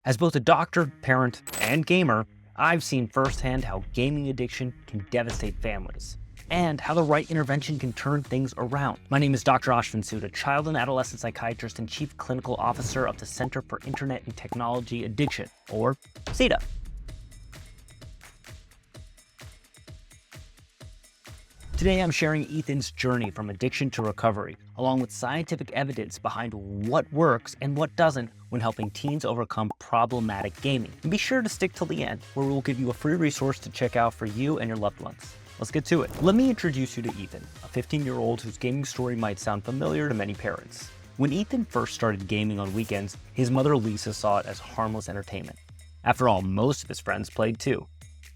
As both a doctor, parent, and gamer, I've seen firsthand how gaming addiction can devastate families and how the right intervention can turn things around. My name is Dr. Ashvin Sood, a child and adolescent psychiatrist and chief clinical officer of the Center for Internet and Technology Addiction, or CETA. Today, I'm sharing Ethan's journey from addiction to recovery, along with scientific evidence behind what works and what doesn't when helping teens overcome problematic gaming. And be sure to stick till the end, where we'll give you a free resource to check out for you and your loved ones. Let's get to it. Let me introduce you to Ethan, a 15-year-old whose gaming story might sound familiar to many parents. When Ethan first started gaming on weekends, his mother Lisa saw it as harmless entertainment. After all, most of his friends played too.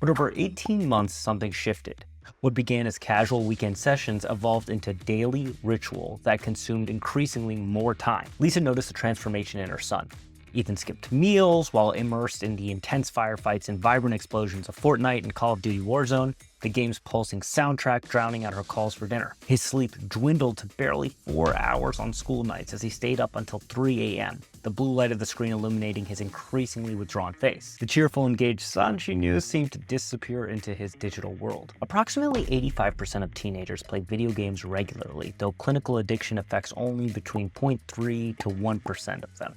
But over 18 months, something shifted. What began as casual weekend sessions evolved into daily ritual that consumed increasingly more time. Lisa noticed a transformation in her son. Ethan skipped meals while immersed in the intense firefights and vibrant explosions of Fortnite and Call of Duty Warzone, the game's pulsing soundtrack drowning out her calls for dinner. His sleep dwindled to barely 4 hours on school nights as he stayed up until 3 a.m., the blue light of the screen illuminating his increasingly withdrawn face. The cheerful, engaged son she knew seemed to disappear into his digital world. Approximately 85% of teenagers play video games regularly, though clinical addiction affects only between 0.3 to 1% of them.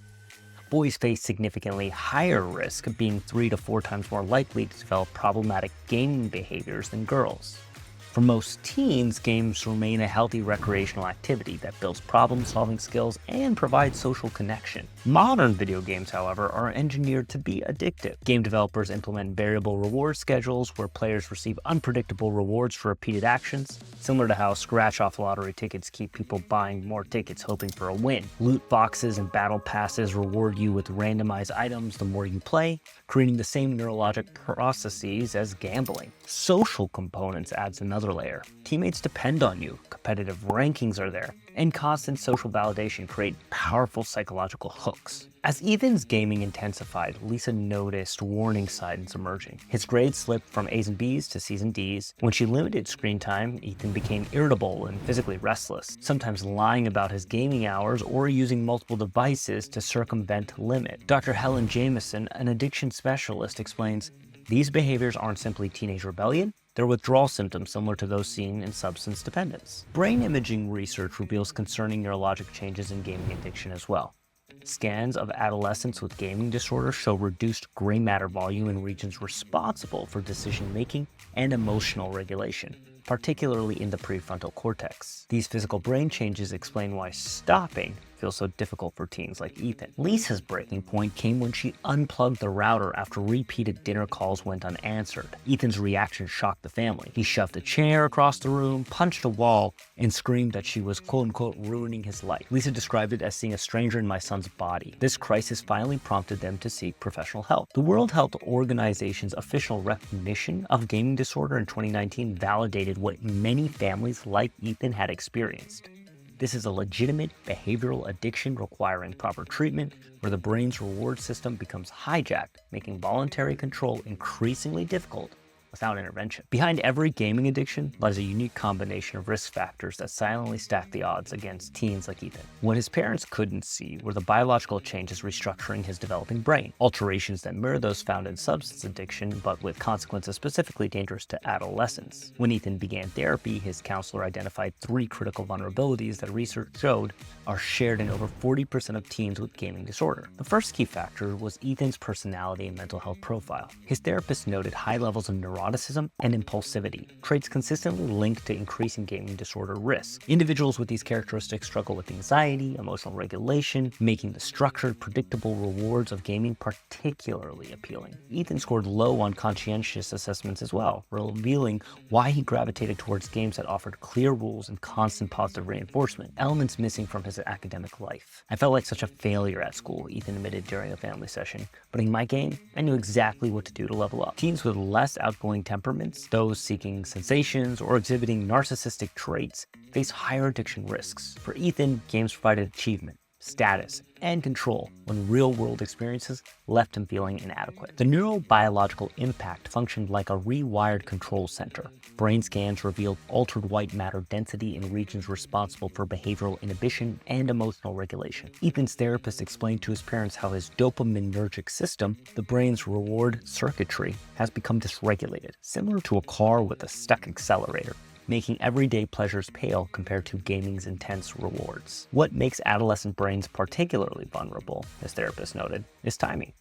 Boys face significantly higher risk, being 3 to 4 times more likely to develop problematic gaming behaviors than girls. For most teens, games remain a healthy recreational activity that builds problem-solving skills and provides social connection. Modern video games, however, are engineered to be addictive. Game developers implement variable reward schedules where players receive unpredictable rewards for repeated actions, similar to how scratch-off lottery tickets keep people buying more tickets hoping for a win. Loot boxes and battle passes reward you with randomized items the more you play, creating the same neurologic processes as gambling. Social components adds another layer. Teammates depend on you, competitive rankings are there, and constant social validation create powerful psychological hooks. As Ethan's gaming intensified, Lisa noticed warning signs emerging. His grades slipped from A's and B's to C's and D's. When she limited screen time, Ethan became irritable and physically restless, sometimes lying about his gaming hours or using multiple devices to circumvent the limit. Dr. Helen Jamieson, an addiction specialist, explains, "These behaviors aren't simply teenage rebellion, they're withdrawal symptoms similar to those seen in substance dependence." Brain imaging research reveals concerning neurologic changes in gaming addiction as well. Scans of adolescents with gaming disorders show reduced gray matter volume in regions responsible for decision-making and emotional regulation, particularly in the prefrontal cortex. These physical brain changes explain why stopping feels so difficult for teens like Ethan. Lisa's breaking point came when she unplugged the router after repeated dinner calls went unanswered. Ethan's reaction shocked the family. He shoved a chair across the room, punched a wall, and screamed that she was quote-unquote ruining his life. Lisa described it as seeing a stranger in my son's body. This crisis finally prompted them to seek professional help. The World Health Organization's official recognition of gaming disorder in 2019 validated what many families like Ethan had experienced. This is a legitimate behavioral addiction requiring proper treatment where the brain's reward system becomes hijacked, making voluntary control increasingly difficult without intervention. Behind every gaming addiction lies a unique combination of risk factors that silently stack the odds against teens like Ethan. What his parents couldn't see were the biological changes restructuring his developing brain, alterations that mirror those found in substance addiction, but with consequences specifically dangerous to adolescents. When Ethan began therapy, his counselor identified 3 critical vulnerabilities that research showed are shared in over 40% of teens with gaming disorder. The first key factor was Ethan's personality and mental health profile. His therapist noted high levels of neuroticism and impulsivity, traits consistently linked to increasing gaming disorder risk. Individuals with these characteristics struggle with anxiety, emotional regulation, making the structured, predictable rewards of gaming particularly appealing. Ethan scored low on conscientious assessments as well, revealing why he gravitated towards games that offered clear rules and constant positive reinforcement, elements missing from his academic life. "I felt like such a failure at school," Ethan admitted during a family session, "but in my game, I knew exactly what to do to level up." Teens with less outgoing temperaments, those seeking sensations or exhibiting narcissistic traits, face higher addiction risks. For Ethan, games provided achievement, status, and control when real-world experiences left him feeling inadequate. The neurobiological impact functioned like a rewired control center. Brain scans revealed altered white matter density in regions responsible for behavioral inhibition and emotional regulation. Ethan's therapist explained to his parents how his dopaminergic system, the brain's reward circuitry, has become dysregulated, similar to a car with a stuck accelerator, making everyday pleasures pale compared to gaming's intense rewards. What makes adolescent brains particularly vulnerable, his therapist noted, is timing.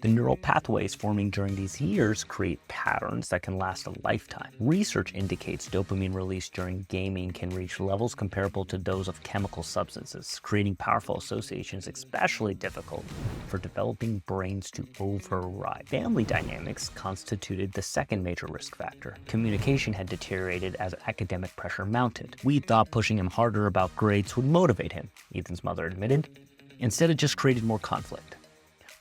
The neural pathways forming during these years create patterns that can last a lifetime. Research indicates dopamine release during gaming can reach levels comparable to those of chemical substances, creating powerful associations especially difficult for developing brains to override. Family dynamics constituted the second major risk factor. Communication had deteriorated as academic pressure mounted. "We thought pushing him harder about grades would motivate him," Ethan's mother admitted. "Instead, it just created more conflict."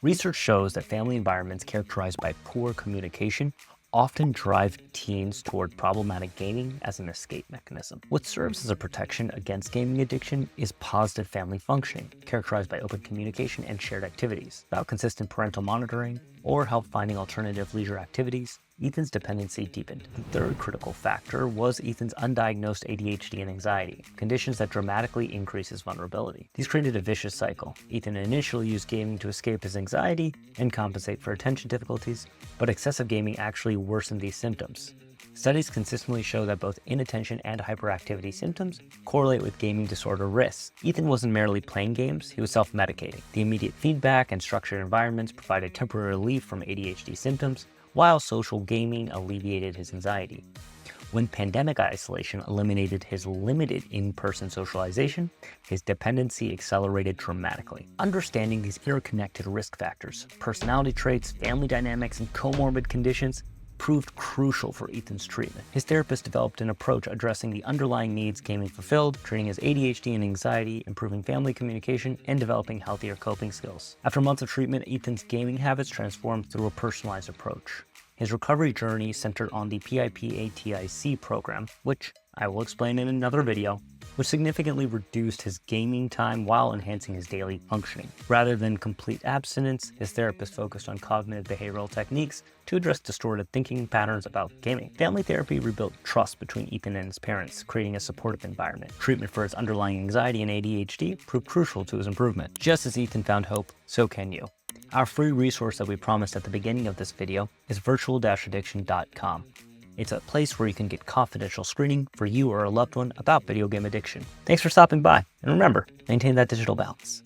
Research shows that family environments characterized by poor communication often drive teens toward problematic gaming as an escape mechanism. What serves as a protection against gaming addiction is positive family functioning, characterized by open communication and shared activities. Without consistent parental monitoring or help finding alternative leisure activities, Ethan's dependency deepened. The third critical factor was Ethan's undiagnosed ADHD and anxiety, conditions that dramatically increase his vulnerability. These created a vicious cycle. Ethan initially used gaming to escape his anxiety and compensate for attention difficulties, but excessive gaming actually worsened these symptoms. Studies consistently show that both inattention and hyperactivity symptoms correlate with gaming disorder risks. Ethan wasn't merely playing games, he was self-medicating. The immediate feedback and structured environments provided temporary relief from ADHD symptoms, while social gaming alleviated his anxiety. When pandemic isolation eliminated his limited in-person socialization, his dependency accelerated dramatically. Understanding these interconnected risk factors, personality traits, family dynamics, and comorbid conditions proved crucial for Ethan's treatment. His therapist developed an approach addressing the underlying needs gaming fulfilled, treating his ADHD and anxiety, improving family communication, and developing healthier coping skills. After months of treatment, Ethan's gaming habits transformed through a personalized approach. His recovery journey centered on the PIP-ATIC program, which I will explain in another video, which significantly reduced his gaming time while enhancing his daily functioning. Rather than complete abstinence, his therapist focused on cognitive behavioral techniques to address distorted thinking patterns about gaming. Family therapy rebuilt trust between Ethan and his parents, creating a supportive environment. Treatment for his underlying anxiety and ADHD proved crucial to his improvement. Just as Ethan found hope, so can you. Our free resource that we promised at the beginning of this video is virtual-addiction.com. It's a place where you can get confidential screening for you or a loved one about video game addiction. Thanks for stopping by, and remember, maintain that digital balance.